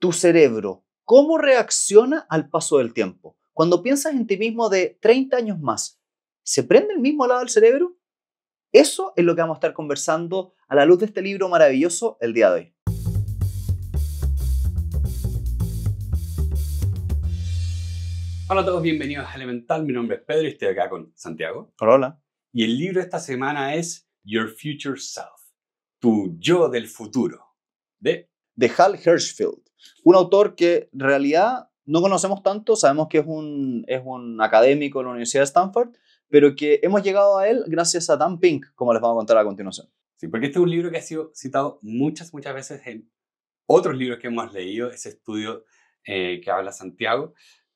tu cerebro, ¿cómo reacciona al paso del tiempo? Cuando piensas en ti mismo de 30 años más, ¿se prende el mismo lado del cerebro? Eso es lo que vamos a estar conversando a la luz de este libro maravilloso el día de hoy. Hola a todos, bienvenidos a Elemental. Mi nombre es Pedro y estoy acá con Santiago. Hola, hola. Y el libro de esta semana es Your Future Self, tu yo del futuro, de Hal Hershfield, un autor que en realidad no conocemos tanto, sabemos que es un académico de la Universidad de Stanford, pero que hemos llegado a él gracias a Dan Pink, como les vamos a contar a continuación. Sí, porque este es un libro que ha sido citado muchas veces en otros libros que hemos leído, ese estudio que habla Santiago,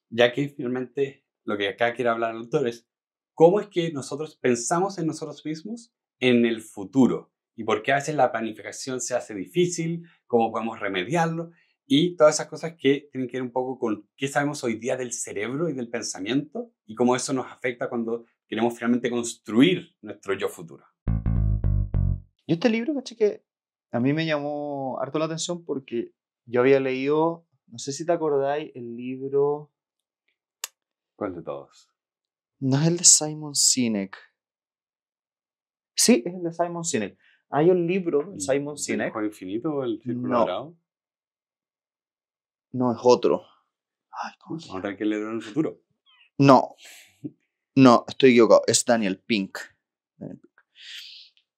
ya que finalmente lo que acá quiere hablar el autor es cómo es que nosotros pensamos en nosotros mismos en el futuro y por qué a veces la planificación se hace difícil, cómo podemos remediarlo y todas esas cosas que tienen que ver un poco con qué sabemos hoy día del cerebro y del pensamiento y cómo eso nos afecta cuando queremos finalmente construir nuestro yo futuro. Yo este libro, caché, que a mí me llamó harto la atención porque yo había leído, no sé si te acordáis, el libro... ¿Cuál de todos? No es el de Simon Sinek. Sí, es el de Simon Sinek. Hay un libro de Simon ¿El Sinek. juego infinito o el círculo No. dorado? No, es otro. Ay, ¿cómo se Vamos a llama? tener que leerlo en el futuro. No, estoy equivocado. Es Daniel Pink.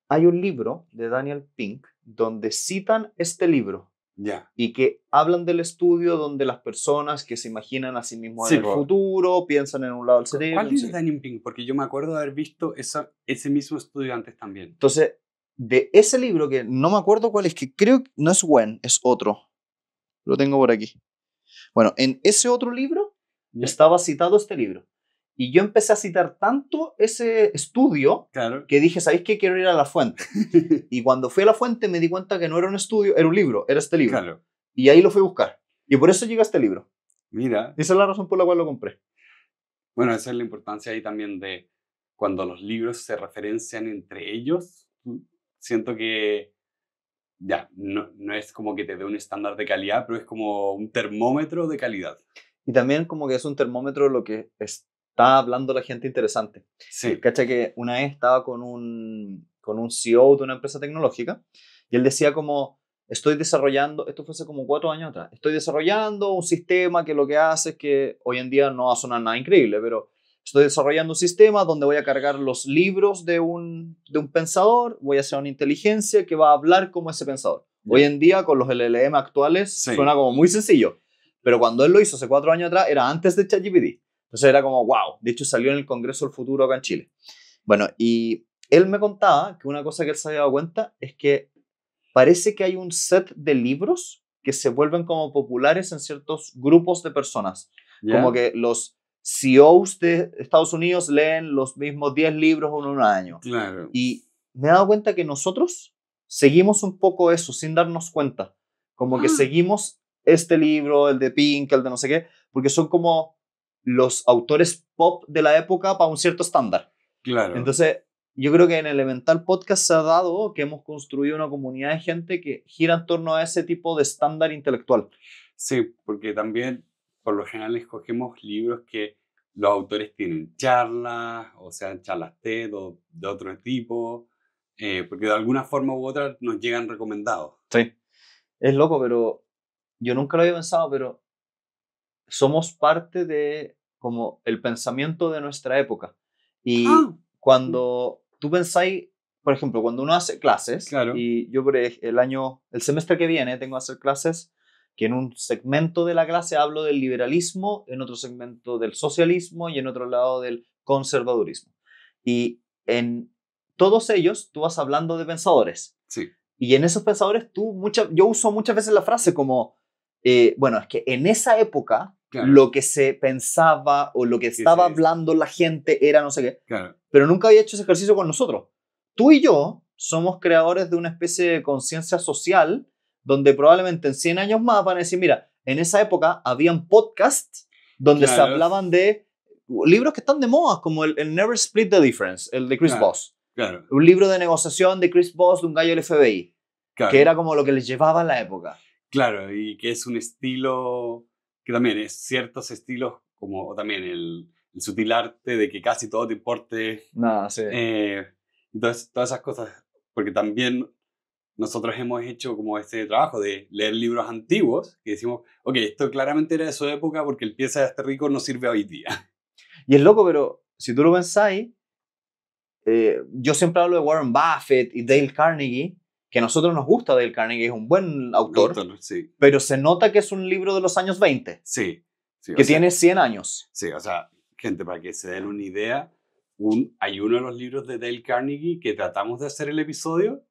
Hay un libro de Daniel Pink donde citan este libro Ya. y que hablan del estudio donde las personas que se imaginan a sí mismos Sí, en el po. futuro piensan en un lado del cerebro. ¿Cuál no libro sé de qué. Daniel Pink? Porque yo me acuerdo de haber visto ese mismo estudio antes también. Entonces, de ese libro que no me acuerdo cuál es, que creo que no es When, es otro. Lo tengo por aquí. Bueno, en ese otro libro ¿Ya? estaba citado este libro. Y yo empecé a citar tanto ese estudio Claro. que dije, ¿sabéis qué? Quiero ir a la fuente. Y cuando fui a la fuente me di cuenta que no era un estudio, era un libro, era este libro. Claro. Y ahí lo fui a buscar. Y por eso llega este libro. Mira. Esa es la razón por la cual lo compré. Bueno, esa es la importancia ahí también de cuando los libros se referencian entre ellos. Siento que ya, no es como que te dé un estándar de calidad, pero es como un termómetro de calidad. Y también como que es un termómetro de lo que está hablando la gente interesante. Sí. Cacha que una vez estaba con un CEO de una empresa tecnológica y él decía como, estoy desarrollando, esto fue hace como 4 años atrás, estoy desarrollando un sistema que lo que hace es que hoy en día no va a sonar nada increíble, pero estoy desarrollando un sistema donde voy a cargar los libros de un pensador, voy a hacer una inteligencia que va a hablar como ese pensador. Ya. Hoy en día con los LLM actuales Sí. suena como muy sencillo, pero cuando él lo hizo hace 4 años atrás era antes de ChatGPT. Entonces era como, wow, de hecho salió en el Congreso del Futuro acá en Chile. Bueno, y él me contaba que una cosa que él se había dado cuenta es que parece que hay un set de libros que se vuelven como populares en ciertos grupos de personas. ¿Ya? Como que los CEOs de Estados Unidos leen los mismos 10 libros en un año. Claro. Y me he dado cuenta que nosotros seguimos un poco eso sin darnos cuenta. Como que seguimos este libro, el de Pink, el de no sé qué, porque son como los autores pop de la época para un cierto estándar. Claro. Entonces, yo creo que en Elemental Podcast se ha dado que hemos construido una comunidad de gente que gira en torno a ese tipo de estándar intelectual. Sí, porque también por lo general escogemos libros que los autores tienen charlas, o sea, charlas TED o de otro tipo, porque de alguna forma u otra nos llegan recomendados. Sí. Es loco, pero yo nunca lo había pensado, pero somos parte de como el pensamiento de nuestra época. Y cuando tú pensáis, por ejemplo, cuando uno hace clases, Claro. y yo el semestre que viene tengo que hacer clases que en un segmento de la clase hablo del liberalismo, en otro segmento del socialismo y en otro lado del conservadurismo. Y en todos ellos tú vas hablando de pensadores. Sí. Y en esos pensadores yo uso muchas veces la frase como, bueno, es que en esa época Claro. lo que se pensaba o lo que estaba hablando la gente era no sé qué. Claro. Pero nunca había hecho ese ejercicio con nosotros. Tú y yo somos creadores de una especie de conciencia social donde probablemente en 100 años más van a decir, mira, en esa época habían podcasts donde se hablaban de libros que están de moda, como el Never Split the Difference, el de Chris Voss. Claro. Un libro de negociación de Chris Voss, de un gallo del FBI, Claro. que era como lo que les llevaba en la época. Claro, y que es un estilo que también es ciertos estilos, como también el sutil arte de que casi todo te importe, Nada, sí. entonces todas esas cosas, porque también nosotros hemos hecho como este trabajo de leer libros antiguos, que decimos, ok, esto claramente era de su época porque el pieza de este rico no sirve hoy día. Y es loco, pero si tú lo pensáis, yo siempre hablo de Warren Buffett y Dale Carnegie, que a nosotros nos gusta Dale Carnegie, es un buen autor, Autor, sí, pero se nota que es un libro de los años 20, sí, sí, que tiene 100 años. sí, o sea, gente, para que se den una idea, hay uno de los libros de Dale Carnegie que tratamos de hacer el episodio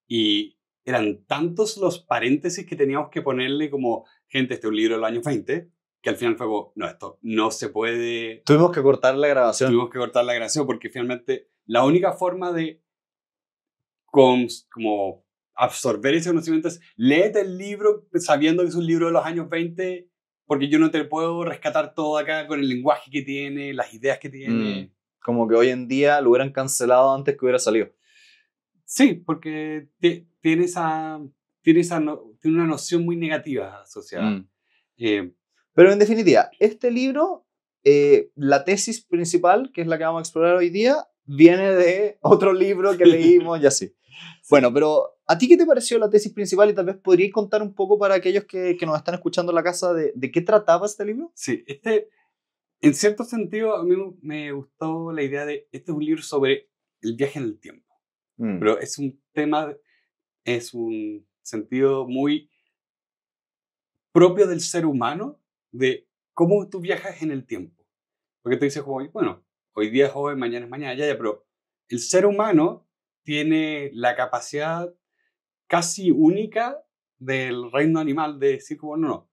y eran tantos los paréntesis que teníamos que ponerle como, gente, este es un libro de los años 20, que al final fue como, no, esto no se puede, Tuvimos que cortar la grabación. tuvimos que cortar la grabación porque finalmente la única forma de como absorber ese conocimiento es léete el libro sabiendo que es un libro de los años 20 porque yo no te puedo rescatar todo acá con el lenguaje que tiene, las ideas que tiene. Como que hoy en día lo hubieran cancelado antes que hubiera salido. Sí, porque tiene tiene una noción muy negativa asociada. Eh, Pero en definitiva, este libro, la tesis principal, que es la que vamos a explorar hoy día, viene de otro libro que leímos y así. Bueno, pero ¿a ti qué te pareció la tesis principal? Y tal vez podrías contar un poco para aquellos que nos están escuchando en la casa de qué trataba este libro. sí, en cierto sentido, a mí me gustó la idea de, este es un libro sobre el viaje en el tiempo, pero es un tema, es un sentido muy propio del ser humano, de cómo tú viajas en el tiempo. Porque tú dices, como, bueno, hoy día es hoy, mañana es mañana, ya, pero el ser humano tiene la capacidad casi única del reino animal de decir, como, no, no,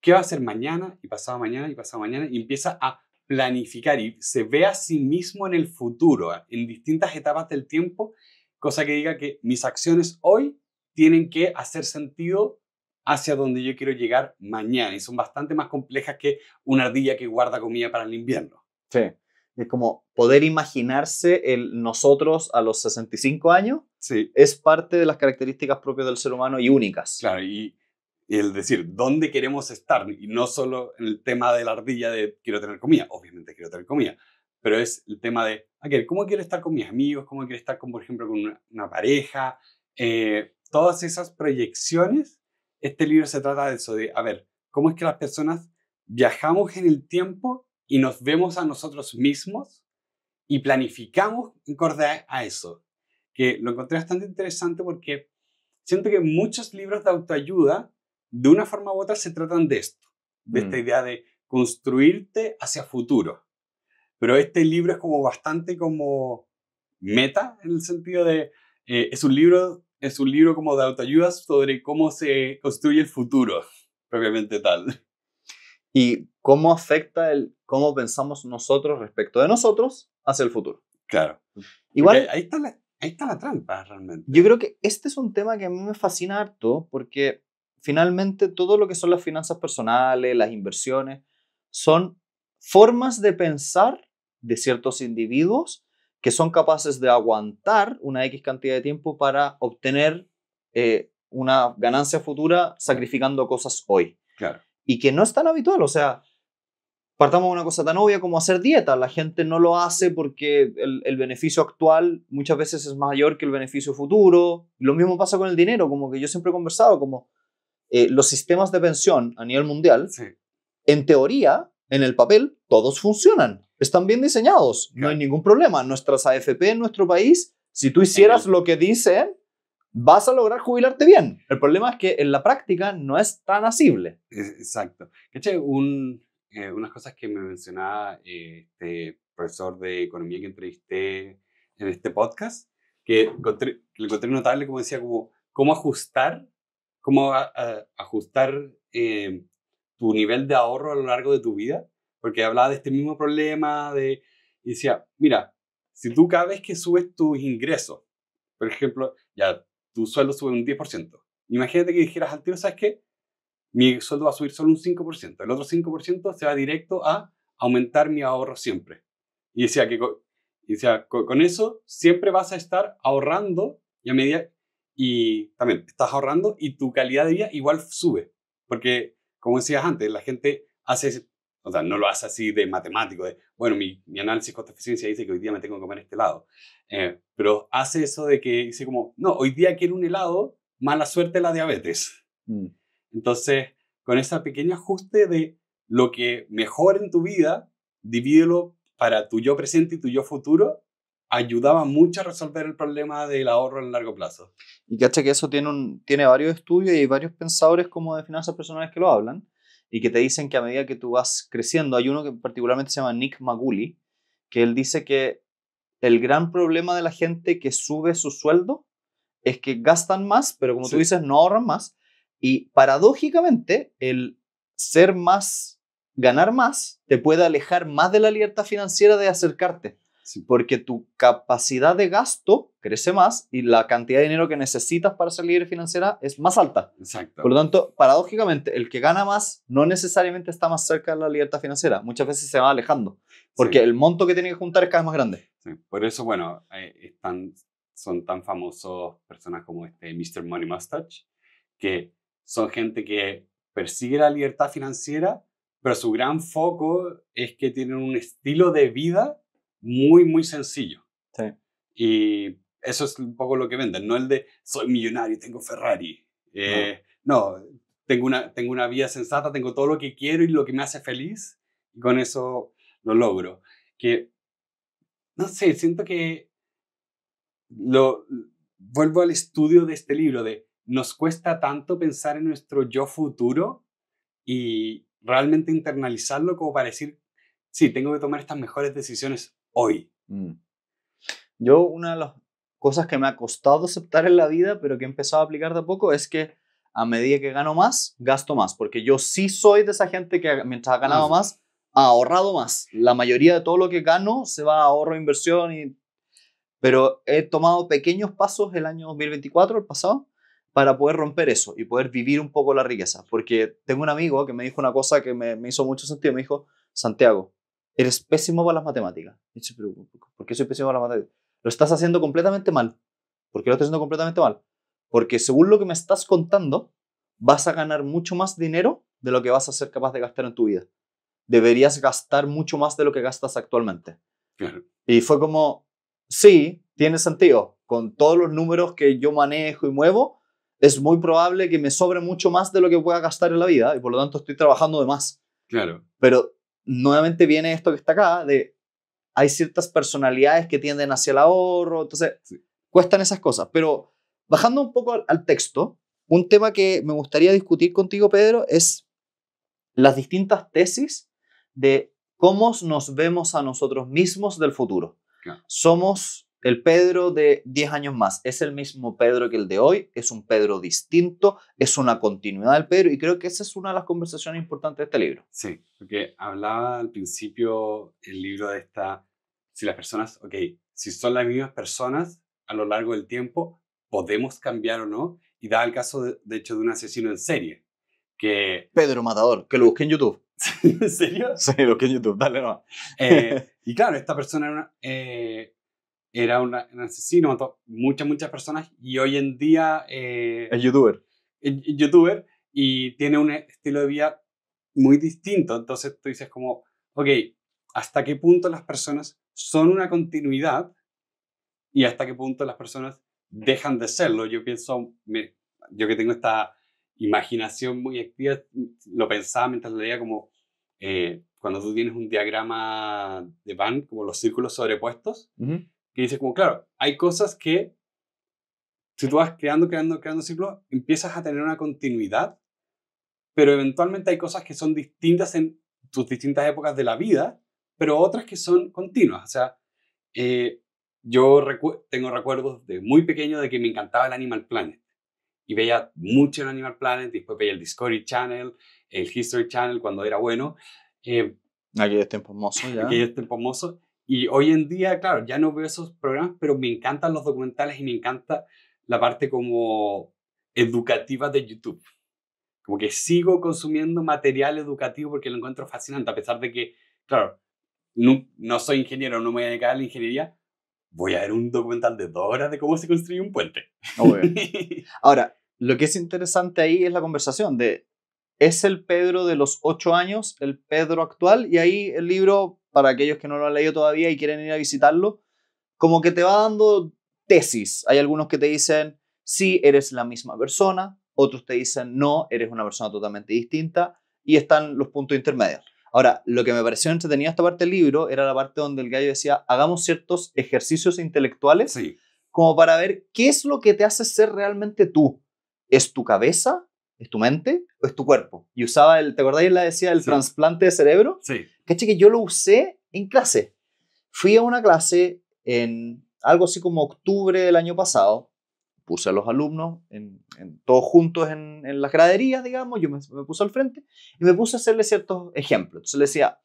¿qué va a hacer mañana y pasado mañana y pasado mañana? Y empieza a planificar y se ve a sí mismo en el futuro, en distintas etapas del tiempo, cosa que diga que mis acciones hoy tienen que hacer sentido hacia donde yo quiero llegar mañana y son bastante más complejas que una ardilla que guarda comida para el invierno. Sí. Es como poder imaginarse el nosotros a los 65 años. Sí. Es parte de las características propias del ser humano y únicas. Claro, y el decir dónde queremos estar, y no solo en el tema de la ardilla de quiero tener comida, obviamente quiero tener comida, pero es el tema de, okay, ¿cómo quiero estar con mis amigos? ¿Cómo quiero estar, con, por ejemplo, con una pareja? Todas esas proyecciones, este libro se trata de eso, de, a ver, ¿cómo es que las personas viajamos en el tiempo y nos vemos a nosotros mismos y planificamos en acorde a eso? Que lo encontré bastante interesante porque siento que muchos libros de autoayuda, de una forma u otra, se tratan de esto, de esta idea de construirte hacia futuro. Pero este libro es como bastante como meta, en el sentido de, es un libro como de autoayuda sobre cómo se construye el futuro, propiamente tal. Y cómo afecta cómo pensamos nosotros respecto de nosotros hacia el futuro. Claro. Igual, ahí está la trampa, realmente. Yo creo que este es un tema que a mí me fascina harto porque finalmente todo lo que son las finanzas personales, las inversiones, son formas de pensar de ciertos individuos que son capaces de aguantar una X cantidad de tiempo para obtener una ganancia futura sacrificando cosas hoy. Claro. Y que no es tan habitual, o sea, partamos de una cosa tan obvia como hacer dieta. La gente no lo hace porque el beneficio actual muchas veces es mayor que el beneficio futuro. Lo mismo pasa con el dinero, como que yo siempre he conversado, como los sistemas de pensión a nivel mundial, Sí. En teoría, en el papel, todos funcionan. Están bien diseñados, Claro. No hay ningún problema. Nuestras AFP en nuestro país, si tú hicieras lo que dicen, vas a lograr jubilarte bien. El problema es que en la práctica no es tan asible. Exacto. Unas cosas que me mencionaba este profesor de economía que entrevisté en este podcast, que lo encontré notable, como decía, como cómo ajustar, ajustar tu nivel de ahorro a lo largo de tu vida, porque hablaba de este mismo problema y decía, mira, si tú cada vez que subes tus ingresos, por ejemplo, ya tu sueldo sube un 10%, imagínate que dijeras al tiro, ¿sabes qué? Mi sueldo va a subir solo un 5%. El otro 5% se va directo a aumentar mi ahorro siempre. Y decía que con eso siempre vas a estar ahorrando y a medida... y también estás ahorrando y tu calidad de vida igual sube. Porque, como decías antes, la gente hace, o sea, no lo hace así de matemático, de, bueno, mi análisis costo-eficiencia dice que hoy día me tengo que comer este helado. Pero hace eso de que dice como, no, hoy día quiero un helado, mala suerte la diabetes. Entonces, con ese pequeño ajuste de lo que mejora en tu vida, divídelo para tu yo presente y tu yo futuro, ayudaba mucho a resolver el problema del ahorro en largo plazo. Y cacha que eso tiene varios estudios y varios pensadores como de finanzas personales que lo hablan y que te dicen que a medida que tú vas creciendo, hay uno que particularmente se llama Nick Maguli, que él dice que el gran problema de la gente que sube su sueldo es que gastan más, pero como tú dices, no ahorran más. Y paradójicamente, el ser más, ganar más, te puede alejar más de la libertad financiera de acercarte. Sí. Porque tu capacidad de gasto crece más y la cantidad de dinero que necesitas para ser libre financiera es más alta. Exacto. Por lo tanto, paradójicamente, el que gana más no necesariamente está más cerca de la libertad financiera. Muchas veces se va alejando. Porque el monto que tiene que juntar es cada vez más grande. Sí. Por eso, bueno, son tan famosos personas como Mr. Money Mustache, que son gente que persigue la libertad financiera, pero su gran foco es que tienen un estilo de vida muy, muy sencillo. Sí. Y eso es un poco lo que venden, no el de soy millonario y tengo Ferrari. No, tengo una vida sensata, tengo todo lo que quiero y lo que me hace feliz, y con eso lo logro. Que, no sé, siento que vuelvo al estudio de este libro, de nos cuesta tanto pensar en nuestro yo futuro y realmente internalizarlo como para decir, sí, tengo que tomar estas mejores decisiones hoy. Yo, una de las cosas que me ha costado aceptar en la vida, pero que he empezado a aplicar de a poco, es que a medida que gano más, gasto más. Porque yo sí soy de esa gente que mientras ha ganado más, ha ahorrado más. La mayoría de todo lo que gano se va a ahorro e inversión. Pero he tomado pequeños pasos el año 2024, el pasado, para poder romper eso y poder vivir un poco la riqueza. Porque tengo un amigo que me dijo una cosa que me hizo mucho sentido. Me dijo, Santiago, eres pésimo para las matemáticas. Y yo, pero ¿por qué soy pésimo para las matemáticas? Lo estás haciendo completamente mal. ¿Por qué lo estás haciendo completamente mal? Porque según lo que me estás contando, vas a ganar mucho más dinero de lo que vas a ser capaz de gastar en tu vida. Deberías gastar mucho más de lo que gastas actualmente. Claro. Y fue como, sí, tiene sentido. Con todos los números que yo manejo y muevo, es muy probable que me sobre mucho más de lo que pueda gastar en la vida y por lo tanto estoy trabajando de más. Claro. Pero nuevamente viene esto que está acá, de hay ciertas personalidades que tienden hacia el ahorro, entonces cuestan esas cosas. Pero bajando un poco al texto, un tema que me gustaría discutir contigo, Pedro, es las distintas tesis de cómo nos vemos a nosotros mismos del futuro. Claro. Somos el Pedro de 10 años más. ¿Es el mismo Pedro que el de hoy? ¿Es un Pedro distinto? ¿Es una continuidad del Pedro? Y creo que esa es una de las conversaciones importantes de este libro. Sí, porque hablaba al principio el libro de si las personas, si son las mismas personas a lo largo del tiempo, podemos cambiar o no. Y da el caso, de hecho, de un asesino en serie. Pedro Matador, que lo busqué en YouTube. ¿En serio? Sí, lo busqué en YouTube, dale no. Y claro, esta persona era un asesino, mató muchas personas y hoy en día es youtuber. Es youtuber y tiene un estilo de vida muy distinto. Entonces tú dices como, ¿hasta qué punto las personas son una continuidad y hasta qué punto las personas dejan de serlo? Yo pienso, yo que tengo esta imaginación muy activa, lo pensaba mientras leía como cuando tú tienes un diagrama de Venn, como los círculos sobrepuestos, que dice como, claro, hay cosas que si tú vas creando ciclos, empiezas a tener una continuidad, pero eventualmente hay cosas que son distintas en tus distintas épocas de la vida, pero otras que son continuas. O sea, yo tengo recuerdos de muy pequeño de que me encantaba el Animal Planet. Y veía mucho el Animal Planet, después veía el Discovery Channel, el History Channel cuando era bueno. Aquellos tiempos mozos, ya. Aquellos tiempos mozos. Y hoy en día, claro, ya no veo esos programas, pero me encantan los documentales y me encanta la parte como educativa de YouTube. Como que sigo consumiendo material educativo porque lo encuentro fascinante, a pesar de que, claro, no soy ingeniero, no me voy a dedicar a la ingeniería, voy a ver un documental de 2 horas de cómo se construye un puente. Obvio. Ahora, lo que es interesante ahí es la conversación de, ¿es el Pedro de los 8 años el Pedro actual? Y ahí el libro, para aquellos que no lo han leído todavía y quieren ir a visitarlo, como que te va dando tesis. Hay algunos que te dicen, sí, eres la misma persona, otros te dicen, no, eres una persona totalmente distinta, y están los puntos intermedios. Ahora, lo que me pareció entretenido esta parte del libro era la parte donde el gallo decía, hagamos ciertos ejercicios intelectuales Sí. como para ver qué es lo que te hace ser realmente tú. ¿Es tu cabeza? ¿Es tu mente? ¿O es tu cuerpo? Y usaba ¿te acordáis? La decía el Sí. trasplante de cerebro. Sí. ¿Caché que yo lo usé en clase? Fui a una clase en algo así como octubre del año pasado. Puse a los alumnos todos juntos en las graderías, digamos. Yo me puse al frente y me puse a hacerle ciertos ejemplos. Entonces le decía,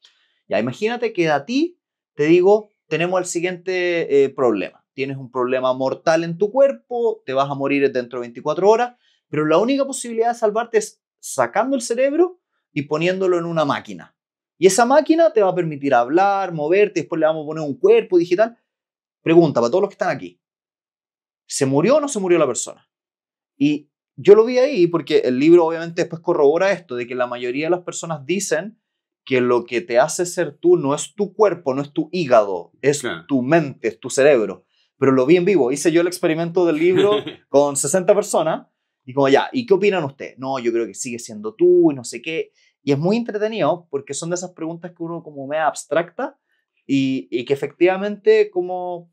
ya imagínate que a ti te digo, tenemos el siguiente problema. Tienes un problema mortal en tu cuerpo, te vas a morir dentro de 24 horas, pero la única posibilidad de salvarte es sacando el cerebro y poniéndolo en una máquina. Y esa máquina te va a permitir hablar, moverte, después le vamos a poner un cuerpo digital. Pregunta para todos los que están aquí. ¿Se murió o no se murió la persona? Y yo lo vi ahí porque el libro obviamente después corrobora esto, de que la mayoría de las personas dicen que lo que te hace ser tú no es tu cuerpo, no es tu hígado, es Claro. tu mente, es tu cerebro. Pero lo vi en vivo. Hice yo el experimento del libro con 60 personas y como ya, ¿y qué opinan ustedes? No, yo creo que sigue siendo tú y no sé qué. Y es muy entretenido porque son de esas preguntas que uno como me abstracta y que efectivamente como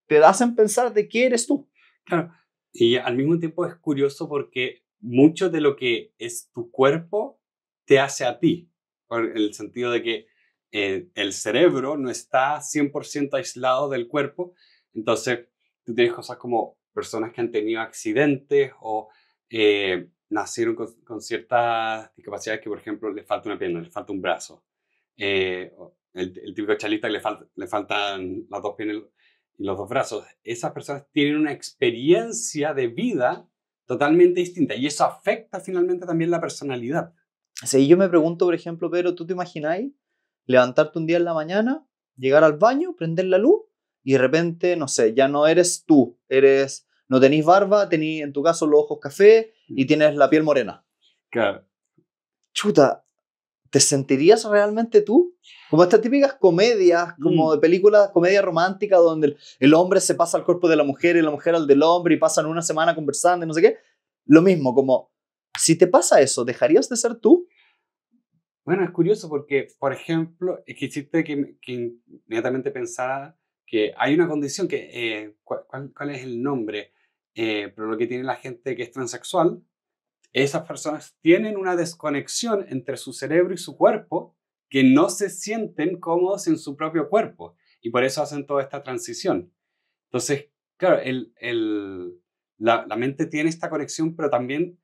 te hacen pensar de qué eres tú. Claro. Y al mismo tiempo es curioso porque mucho de lo que es tu cuerpo te hace a ti. Por el sentido de que el cerebro no está 100% aislado del cuerpo. Entonces, tú tienes cosas como personas que han tenido accidentes o nacieron con ciertas discapacidades que, por ejemplo, les falta una pierna, les falta un brazo. El típico chalista que le faltan las 2 piernas y los 2 brazos. Esas personas tienen una experiencia de vida totalmente distinta y eso afecta finalmente también la personalidad. Si yo me pregunto, por ejemplo, Pedro, ¿tú te imagináis levantarte un día en la mañana, llegar al baño, prender la luz y de repente, no sé, ya no eres tú, no tenés barba, tenés en tu caso los ojos café y tienes la piel morena? Claro. Chuta, ¿te sentirías realmente tú? Como estas típicas comedias, como de películas, comedia romántica, donde el hombre se pasa al cuerpo de la mujer y la mujer al del hombre y pasan una semana conversando y no sé qué. Lo mismo, como, si te pasa eso, ¿dejarías de ser tú? Bueno, es curioso porque, por ejemplo, es que hiciste que inmediatamente pensara que hay una condición que, ¿cuál es el nombre? Pero lo que tiene la gente que es transexual, esas personas tienen una desconexión entre su cerebro y su cuerpo que no se sienten cómodos en su propio cuerpo y por eso hacen toda esta transición. Entonces, claro, la mente tiene esta conexión, pero también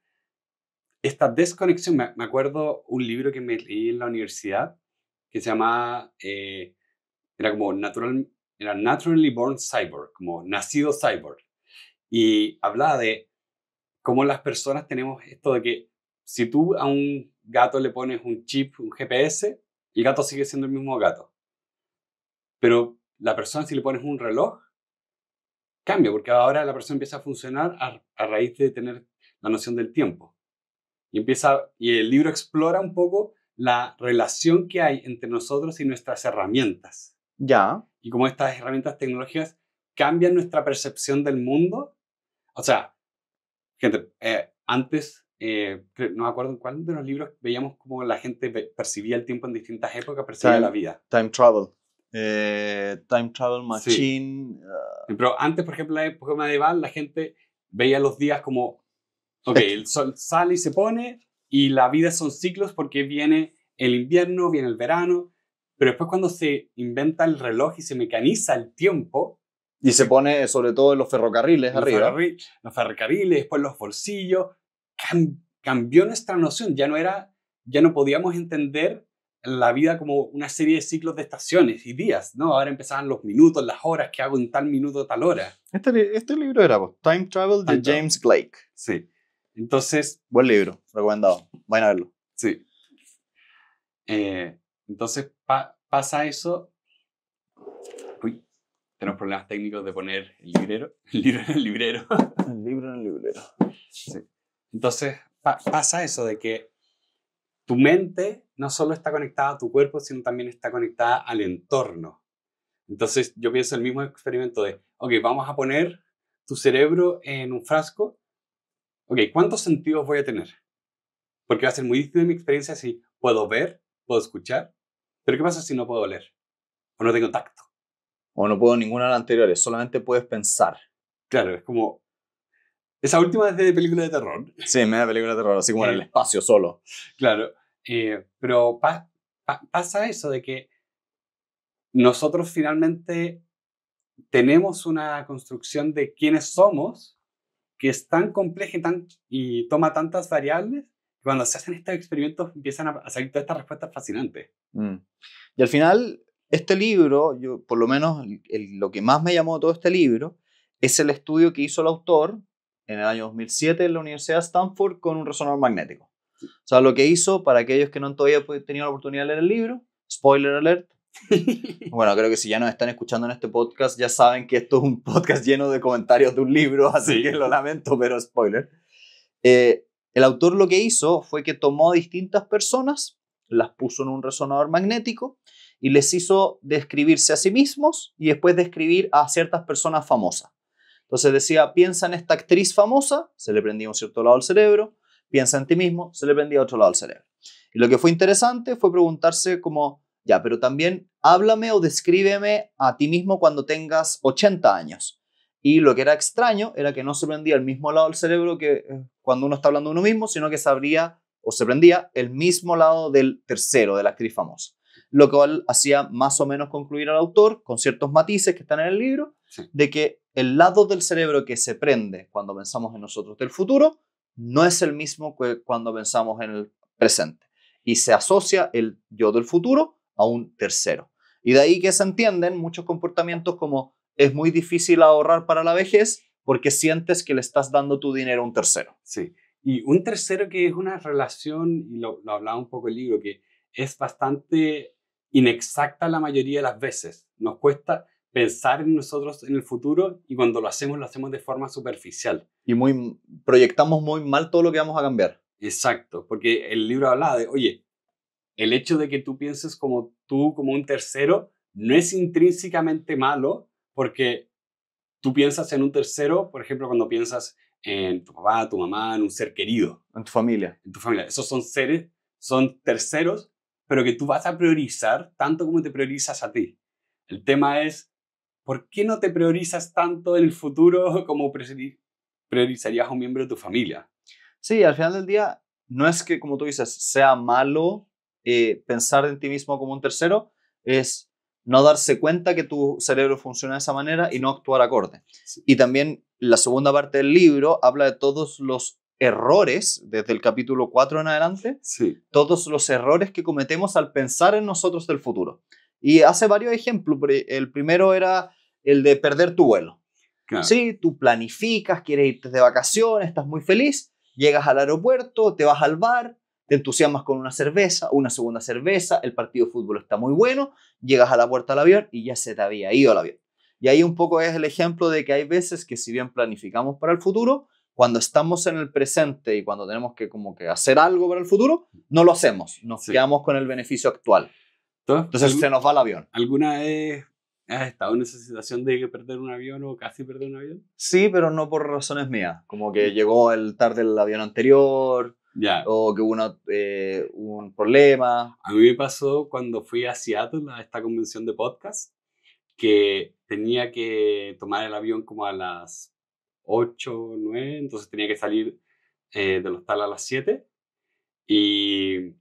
esta desconexión. Me acuerdo un libro que me leí en la universidad que se llamaba, era como era Naturally Born Cyborg, como nacido cyborg. Y hablaba de cómo las personas tenemos esto de que si tú a un gato le pones un chip, un GPS, el gato sigue siendo el mismo gato. Pero la persona, si le pones un reloj, cambia, porque ahora la persona empieza a funcionar a raíz de tener la noción del tiempo. Y el libro explora un poco la relación que hay entre nosotros y nuestras herramientas. Ya. Y cómo estas herramientas tecnológicas cambian nuestra percepción del mundo. O sea, gente, antes, no me acuerdo en cuál de los libros veíamos cómo la gente percibía el tiempo en distintas épocas, percibía la vida. Time Travel. Time Travel Sí. Machine. Pero antes, por ejemplo, en la época medieval, la gente veía los días como, ok, el sol sale y se pone, y la vida son ciclos porque viene el invierno, viene el verano, pero después cuando se inventa el reloj y se mecaniza el tiempo, Y se pone sobre todo en los ferrocarriles arriba. Los ferrocarriles, después los bolsillos, cambió nuestra noción. Ya no podíamos entender la vida como una serie de ciclos de estaciones y días, ¿no? Ahora empezaban los minutos, las horas, ¿qué hago en tal minuto, tal hora? Este libro era Time Travel de James Blake. Sí. Entonces... Buen libro, recomendado. Vayan a verlo. Sí. Entonces pasa eso. Uy, tenemos problemas técnicos de poner el librero, el libro en el librero. El libro en el librero. Sí. Entonces pasa eso de que tu mente no solo está conectada a tu cuerpo, sino también está conectada al entorno. Entonces yo pienso el mismo experimento de, ok, vamos a poner tu cerebro en un frasco. Ok, ¿cuántos sentidos voy a tener? Porque va a ser muy distinto de mi experiencia si puedo ver, puedo escuchar, pero ¿qué pasa si no puedo oler? O no tengo tacto. O no puedo ninguna de las anteriores, solamente puedes pensar. Claro, es como... Esa última es de película de terror. Sí, me da película de terror, así como en el espacio solo. Claro, pero pasa eso de que nosotros finalmente tenemos una construcción de quiénes somos que es tan compleja y toma tantas variables que cuando se hacen estos experimentos empiezan a salir todas estas respuestas fascinantes. Y al final, este libro, yo, por lo menos lo que más me llamó de todo este libro, es el estudio que hizo el autor en el año 2007 en la Universidad de Stanford con un resonador magnético. O sea, lo que hizo, para aquellos que no todavía han tenido la oportunidad de leer el libro, spoiler alert. Bueno, creo que si ya nos están escuchando en este podcast, ya saben que esto es un podcast lleno de comentarios de un libro, así que lo lamento, pero spoiler. El autor lo que hizo fue que tomó a distintas personas, las puso en un resonador magnético y les hizo describirse a sí mismos y después describir a ciertas personas famosas. Entonces decía, piensa en esta actriz famosa, se le prendía un cierto lado del cerebro, piensa en ti mismo, se le prendía otro lado del cerebro. Y lo que fue interesante fue preguntarse como, ya, pero también háblame o descríbeme a ti mismo cuando tengas 80 años. Y lo que era extraño era que no se prendía el mismo lado del cerebro que cuando uno está hablando de uno mismo, sino que se abría o se prendía el mismo lado del tercero, de la actriz famosa. Lo cual hacía más o menos concluir al autor, con ciertos matices que están en el libro, Sí. de que el lado del cerebro que se prende cuando pensamos en nosotros del futuro no es el mismo que cuando pensamos en el presente. Y se asocia el yo del futuro a un tercero. Y de ahí que se entienden muchos comportamientos como es muy difícil ahorrar para la vejez porque sientes que le estás dando tu dinero a un tercero. Sí. Y un tercero que es una relación, y lo hablaba un poco el libro, que es bastante inexacta la mayoría de las veces. Nos cuesta pensar en nosotros en el futuro y cuando lo hacemos de forma superficial. Y proyectamos muy mal todo lo que vamos a cambiar. Exacto, porque el libro hablaba de, oye, el hecho de que tú pienses como tú, como un tercero, no es intrínsecamente malo porque tú piensas en un tercero, por ejemplo, cuando piensas en tu papá, tu mamá, en un ser querido. En tu familia. En tu familia. Esos son seres, son terceros, pero que tú vas a priorizar tanto como te priorizas a ti. El tema es, ¿por qué no te priorizas tanto en el futuro como priorizarías a un miembro de tu familia? Sí, al final del día, no es que, como tú dices, sea malo pensar en ti mismo como un tercero, es no darse cuenta que tu cerebro funciona de esa manera y no actuar acorde. Sí. Y también la segunda parte del libro habla de todos los errores, desde el capítulo 4 en adelante, Sí. todos los errores que cometemos al pensar en nosotros del futuro. Y hace varios ejemplos. El primero era el de perder tu vuelo. Claro. Sí, tú planificas, quieres irte de vacaciones, estás muy feliz, llegas al aeropuerto, te vas al bar, te entusiasmas con una cerveza, una segunda cerveza, el partido de fútbol está muy bueno, llegas a la puerta del avión y ya se te había ido el avión. Y ahí un poco es el ejemplo de que hay veces que si bien planificamos para el futuro, cuando estamos en el presente y cuando tenemos que como que hacer algo para el futuro, no lo hacemos, nos quedamos con el beneficio actual. Entonces se nos va el avión. ¿Alguna vez has estado en esa situación de perder un avión o casi perder un avión? Sí, pero no por razones mías, como que llegó tarde el avión anterior, o que hubo un problema. A mí me pasó cuando fui a Seattle, a esta convención de podcast, que tenía que tomar el avión como a las 8 o 9, entonces tenía que salir del hostal a las 7. Y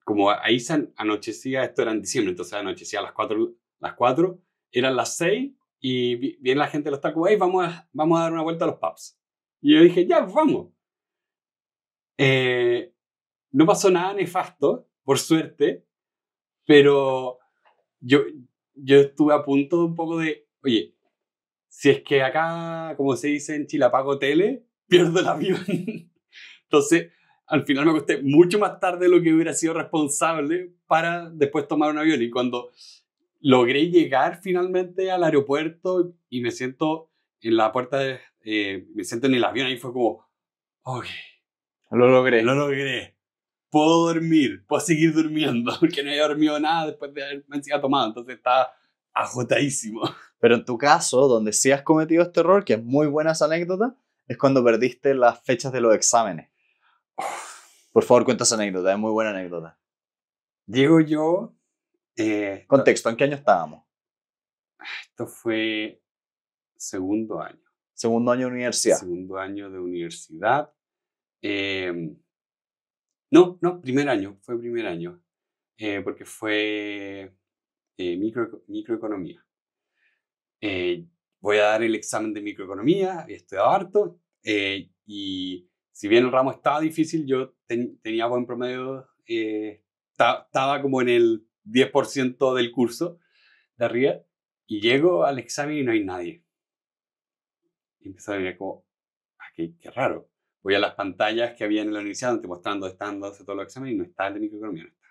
como ahí se anochecía, esto era en diciembre, entonces anochecía a las 4, eran las 6 y viene la gente del hostal como, hey, vamos a dar una vuelta a los pubs. Y yo dije, ya, vamos. No pasó nada nefasto, por suerte, pero yo estuve a punto un poco de, oye, si es que acá, como se dice en Chile, apago tele, pierdo el avión. Entonces, al final me acosté mucho más tarde de lo que hubiera sido responsable para después tomar un avión. Y cuando logré llegar finalmente al aeropuerto y me siento en la puerta, me siento en el avión y fue como, ok, Lo logré. lo logré. Puedo dormir, puedo seguir durmiendo, porque no había dormido nada después de haberme encima tomado, entonces estaba agotadísimo. Pero en tu caso, donde sí has cometido este error, que es muy buena esa anécdota, es cuando perdiste las fechas de los exámenes. Por favor, cuenta esa anécdota, es muy buena anécdota. Llego yo... Contexto, ¿en qué año estábamos? Esto fue segundo año. Segundo año de universidad. Segundo año de universidad. No, primer año. Fue primer año. Porque fue microeconomía. Voy a dar el examen de microeconomía. Había estudiado harto. Y si bien el ramo estaba difícil, yo tenía buen promedio. Estaba como en el 10% del curso de arriba. Y llego al examen y no hay nadie. Y empezó a mirar como, qué raro. Voy a las pantallas que había en la universidad donde te mostraban dónde están todos los exámenes y no está el de microeconomía. No está.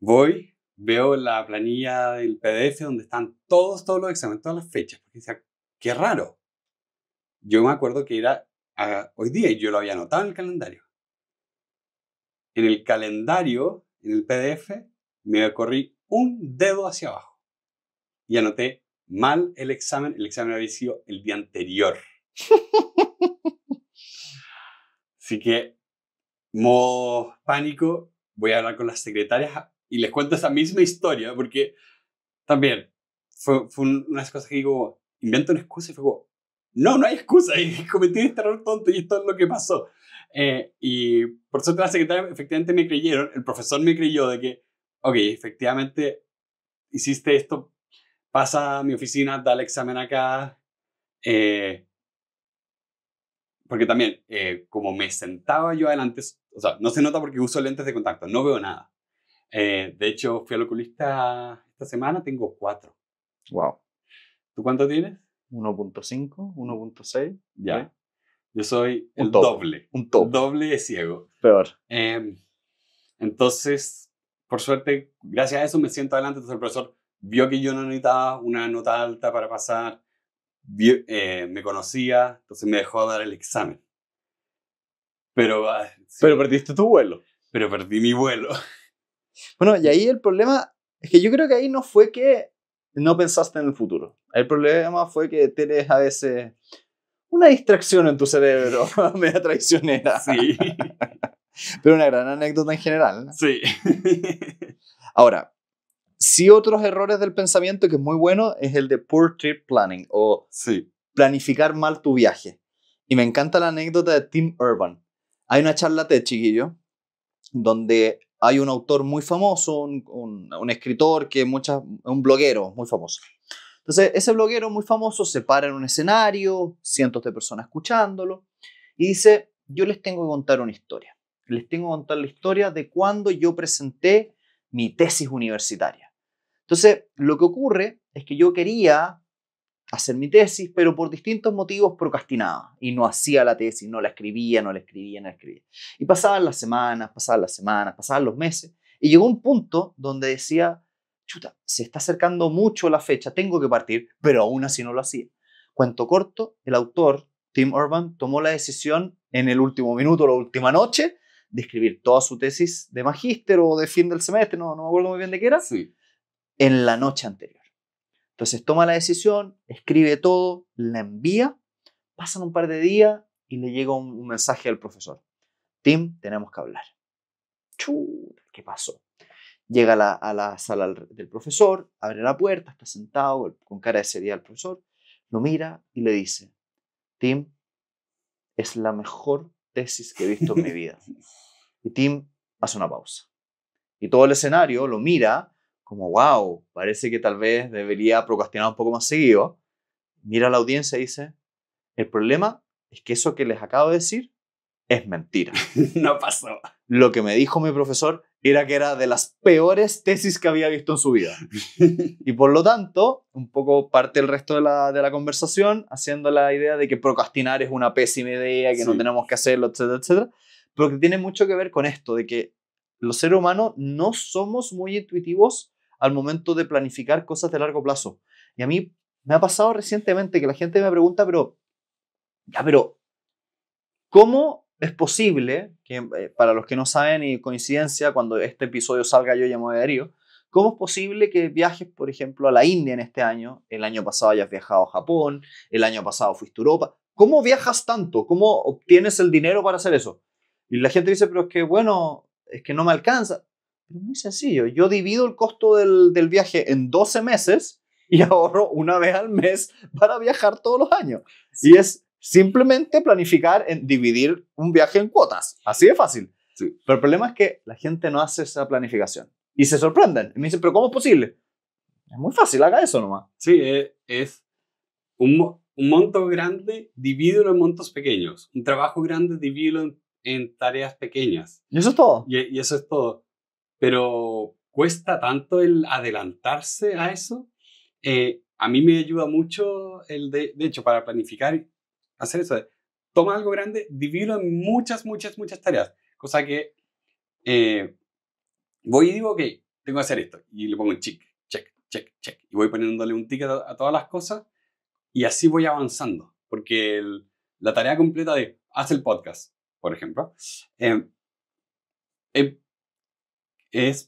Voy, veo la planilla del PDF donde están todos los exámenes, todas las fechas. Porque decía, qué raro. Yo me acuerdo que era hoy día y yo lo había anotado en el calendario. En el calendario, en el PDF, me corrí un dedo hacia abajo y anoté mal el examen había sido el día anterior. Así que, modo pánico, voy a hablar con las secretarias y les cuento esa misma historia, porque también fue unas cosas que digo, invento una excusa y fue como, no hay excusa, y cometí este error tonto y esto es lo que pasó. Y por suerte las secretarias efectivamente me creyeron, el profesor me creyó de que, ok, efectivamente hiciste esto, pasa a mi oficina, da el examen acá. Porque también, como me sentaba yo adelante, o sea, no se nota porque uso lentes de contacto, no veo nada. De hecho, fui al oculista esta semana, tengo 4. Wow. ¿Tú cuánto tienes? 1.5, 1.6. Ya. ¿Sí? Yo soy Un el tope, doble. un tope. Doble de ciego. Peor. Entonces, por suerte, gracias a eso me siento adelante. Entonces el profesor vio que yo no necesitaba una nota alta para pasar. Me conocía, entonces me dejó dar el examen. Pero perdiste tu vuelo. Pero perdí mi vuelo. Bueno, y ahí el problema es que yo creo que ahí no fue que no pensaste en el futuro. El problema fue que tienes a veces una distracción en tu cerebro media traicionera. Sí. Pero una gran anécdota en general, ¿no? Sí. Ahora, sí, otros errores del pensamiento que es muy bueno es el de poor trip planning o planificar mal tu viaje. Y me encanta la anécdota de Tim Urban. Hay una charla TED, chiquillo, donde hay un autor muy famoso, un escritor que un bloguero muy famoso. Entonces, ese bloguero muy famoso se para en un escenario, cientos de personas escuchándolo, y dice, yo les tengo que contar una historia. Les tengo que contar la historia de cuando yo presenté mi tesis universitaria. Entonces, lo que ocurre es que yo quería hacer mi tesis, pero por distintos motivos procrastinaba y no hacía la tesis, no la escribía. Y pasaban las semanas, pasaban los meses, y llegó un punto donde decía, chuta, se está acercando mucho la fecha, tengo que partir, pero aún así no lo hacía. Cuento corto, el autor, Tim Urban, tomó la decisión en el último minuto, la última noche, de escribir toda su tesis de magíster o de fin del semestre, no me acuerdo muy bien de qué era, en la noche anterior. Entonces toma la decisión, escribe todo, la envía, pasan un par de días y le llega un mensaje al profesor. Tim, tenemos que hablar. ¿Qué pasó? Llega a la sala del profesor, abre la puerta, está sentado con cara de seriedad el profesor, lo mira y le dice, Tim, es la mejor tesis que he visto en mi vida. Y Tim hace una pausa. Y todo el escenario lo mira como, wow, parece que tal vez debería procrastinar un poco más seguido. Mira a la audiencia y dice, el problema es que eso que les acabo de decir es mentira. No pasó. Lo que me dijo mi profesor era que era de las peores tesis que había visto en su vida. Y por lo tanto, un poco parte el resto de la conversación haciendo la idea de que procrastinar es una pésima idea, que no tenemos que hacerlo, etcétera, etcétera. Pero que tiene mucho que ver con esto, de que los seres humanos no somos muy intuitivos al momento de planificar cosas de largo plazo. Y a mí me ha pasado recientemente que la gente me pregunta, pero ¿cómo es posible que, para los que no saben y coincidencia, cuando este episodio salga yo ya me voy a ir, ¿cómo es posible que viajes, por ejemplo, a la India en este año? El año pasado hayas viajado a Japón, el año pasado fuiste a Europa. ¿Cómo viajas tanto? ¿Cómo obtienes el dinero para hacer eso? Y la gente dice, pero es que bueno, es que no me alcanza. Pero es muy sencillo. Yo divido el costo del viaje en 12 meses y ahorro una vez al mes para viajar todos los años. Sí. Y es simplemente planificar, dividir un viaje en cuotas. Así de fácil. Sí. Pero el problema es que la gente no hace esa planificación. Y se sorprenden. Y me dicen, ¿pero cómo es posible? Es muy fácil, haga eso nomás. Sí, es un monto grande, divídelo en montos pequeños. Un trabajo grande, divídelo en tareas pequeñas. Y eso es todo. Y eso es todo. Pero cuesta tanto el adelantarse a eso. A mí me ayuda mucho de hecho, para planificar, hacer eso. Toma algo grande, divídelo en muchas tareas. Cosa que voy y digo, ok, tengo que hacer esto. Y le pongo un check. Y voy poniéndole un ticket a todas las cosas. Y así voy avanzando. Porque la tarea completa de haz el podcast, por ejemplo,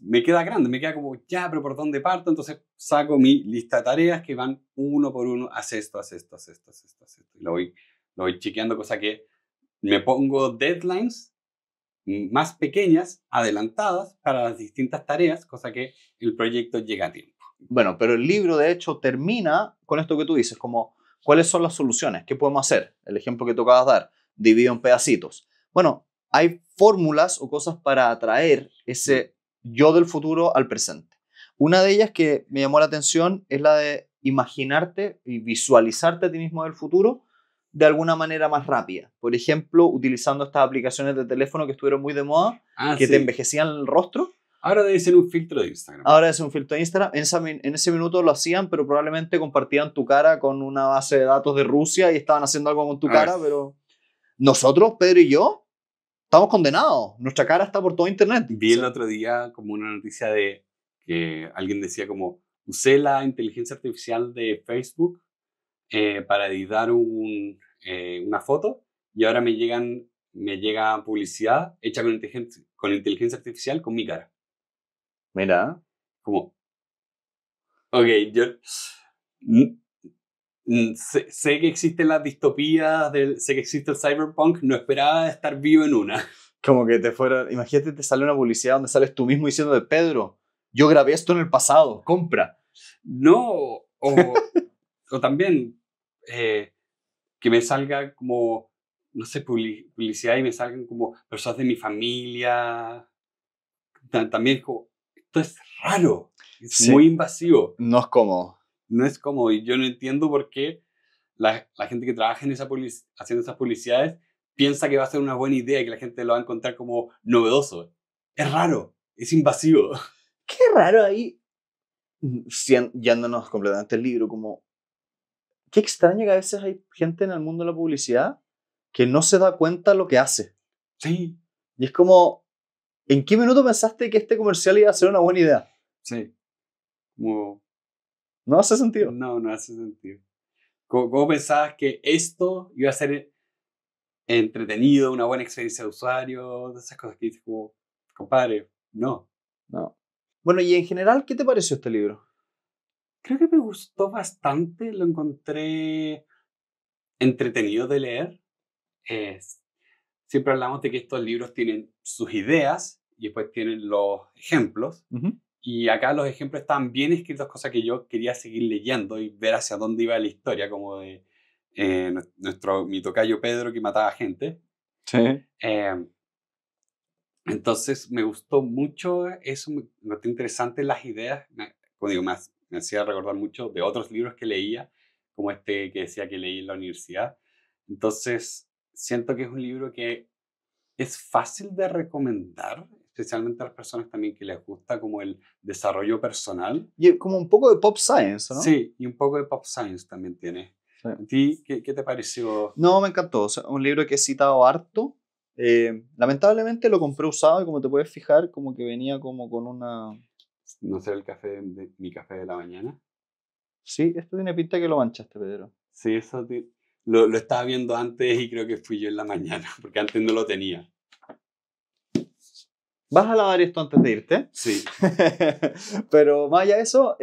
me queda grande, me queda como, ya, pero ¿por dónde parto? Entonces saco mi lista de tareas que van uno por uno, haz esto. Y lo voy chequeando, cosa que me pongo deadlines más pequeñas, adelantadas para las distintas tareas, cosa que el proyecto llega a tiempo. Bueno, pero el libro de hecho termina con esto que tú dices, como ¿cuáles son las soluciones? ¿Qué podemos hacer? El ejemplo que tú acabas de dar, dividido en pedacitos. Bueno, hay fórmulas o cosas para atraer ese yo del futuro al presente. Una de ellas que me llamó la atención es la de imaginarte y visualizarte a ti mismo del futuro de alguna manera más rápida. Por ejemplo, utilizando estas aplicaciones de teléfono que estuvieron muy de moda, que te envejecían el rostro. Ahora debe ser un filtro de Instagram. Ahora es un filtro de Instagram. En ese minuto lo hacían, pero probablemente compartían tu cara con una base de datos de Rusia y estaban haciendo algo con tu cara, pero nosotros, Pedro y yo, estamos condenados. Nuestra cara está por todo internet. Vi el otro día como una noticia de que alguien decía como, usé la inteligencia artificial de Facebook para editar una foto y ahora me llega publicidad hecha con inteligencia artificial con mi cara. Mira. Como, ok, yo sé que existen las distopías, sé que existe el cyberpunk, no esperaba estar vivo en una. Como que imagínate, te sale una publicidad donde sales tú mismo diciendo de Pedro, yo grabé esto en el pasado, compra. No, o también que me salga como, no sé, publicidad y me salgan como personas de mi familia. También es como, esto es raro, es muy invasivo. No es cómodo. No es cómodo y yo no entiendo por qué la gente que trabaja en haciendo esas publicidades piensa que va a ser una buena idea y que la gente lo va a encontrar como novedoso. Es raro, es invasivo. Qué raro ahí, yéndonos completamente el libro, como, qué extraño que a veces hay gente en el mundo de la publicidad que no se da cuenta lo que hace. Sí. Y es como, ¿en qué minuto pensaste que este comercial iba a ser una buena idea? Sí. Como... No hace sentido. No hace sentido. ¿Cómo pensabas que esto iba a ser entretenido, una buena experiencia de usuario? De esas cosas que dices como, compadre, no. Bueno, y en general, ¿qué te pareció este libro? Creo que me gustó bastante, lo encontré entretenido de leer. Siempre hablamos de que estos libros tienen sus ideas y después tienen los ejemplos. Y acá los ejemplos estaban bien escritos, cosa que yo quería seguir leyendo y ver hacia dónde iba la historia, como de mi tocayo Pedro que mataba gente. Sí. Entonces me gustó mucho eso, me gustó interesante las ideas. Como digo, me hacía recordar mucho de otros libros que leía, como este que decía que leí en la universidad. Entonces siento que es un libro que es fácil de recomendar, especialmente a las personas también que les gusta como el desarrollo personal. Y como un poco de pop science, ¿no? Sí, y un poco de pop science también tiene. Sí. ¿A ti qué te pareció? No, me encantó. O sea, un libro que he citado harto. Lamentablemente lo compré usado y como te puedes fijar, como que venía como con una... no será el café mi café de la mañana. Sí, esto tiene pinta que lo manchaste, Pedro. Sí, eso lo estaba viendo antes y creo que fui yo en la mañana, porque antes no lo tenía. ¿Vas a lavar esto antes de irte? Sí. Pero más allá de eso,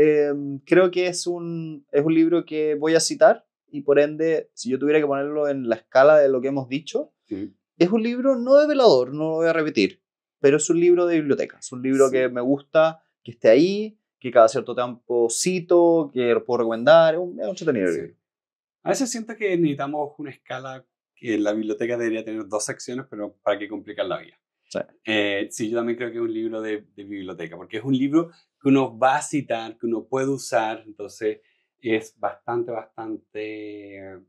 creo que es un libro que voy a citar y por ende, si yo tuviera que ponerlo en la escala de lo que hemos dicho, Sí. es un libro no develador, no lo voy a repetir, pero es un libro de biblioteca. Es un libro Sí. que me gusta que esté ahí, que cada cierto tiempo cito, que lo puedo recomendar. Es un entretenido Sí. libro. A veces siento que necesitamos una escala que la biblioteca debería tener 2 secciones, pero ¿para qué complicar la vida? Sí. Sí, yo también creo que es un libro de biblioteca, porque es un libro que uno va a citar, que uno puede usar, entonces es bastante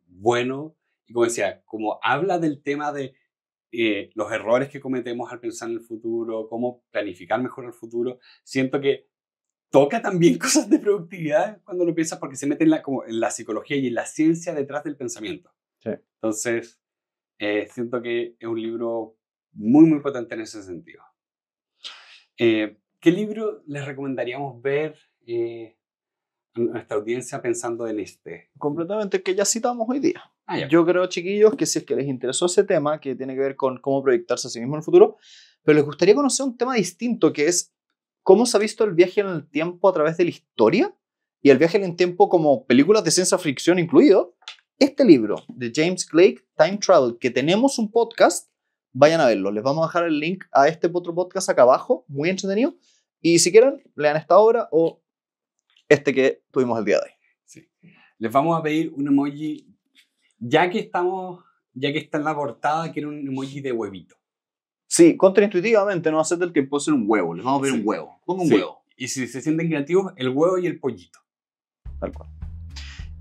bueno. Y como decía, como habla del tema de los errores que cometemos al pensar en el futuro, cómo planificar mejor el futuro, siento que toca también cosas de productividad cuando lo piensas, porque se mete como en la psicología y en la ciencia detrás del pensamiento. Sí. Entonces, siento que es un libro muy potente en ese sentido. ¿Qué libro les recomendaríamos ver a nuestra audiencia pensando en este? Completamente que ya citamos hoy día. Ya. Yo creo, chiquillos, que si es que les interesó ese tema, que tiene que ver con cómo proyectarse a sí mismo en el futuro, pero les gustaría conocer un tema distinto, que es cómo se ha visto el viaje en el tiempo a través de la historia y el viaje en el tiempo como películas de ciencia ficción incluido. Este libro de James Clegg, Time Travel, que tenemos un podcast, vayan a verlo. Les vamos a dejar el link a este otro podcast acá abajo, muy entretenido. Y si quieren, lean esta obra o este que tuvimos el día de hoy. Sí. Les vamos a pedir un emoji, ya que está en la portada, quiero un emoji de huevito. Sí, contraintuitivamente, no hacer del tiempo ser un huevo. Les vamos a pedir un huevo. Ponga un huevo. Y si se sienten creativos, el huevo y el pollito. Tal cual.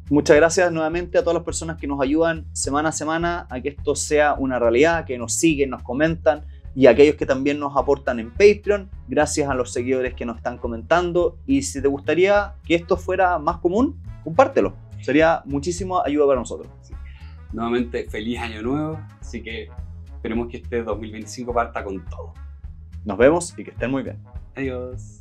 Muchas gracias nuevamente a todas las personas que nos ayudan semana a semana a que esto sea una realidad, que nos siguen, nos comentan, y a aquellos que también nos aportan en Patreon. Gracias a los seguidores que nos están comentando. Y si te gustaría que esto fuera más común, compártelo. Sería muchísima ayuda para nosotros. Sí. Nuevamente, feliz año nuevo. Así que esperemos que este 2025 parta con todo. Nos vemos y que estén muy bien. Adiós.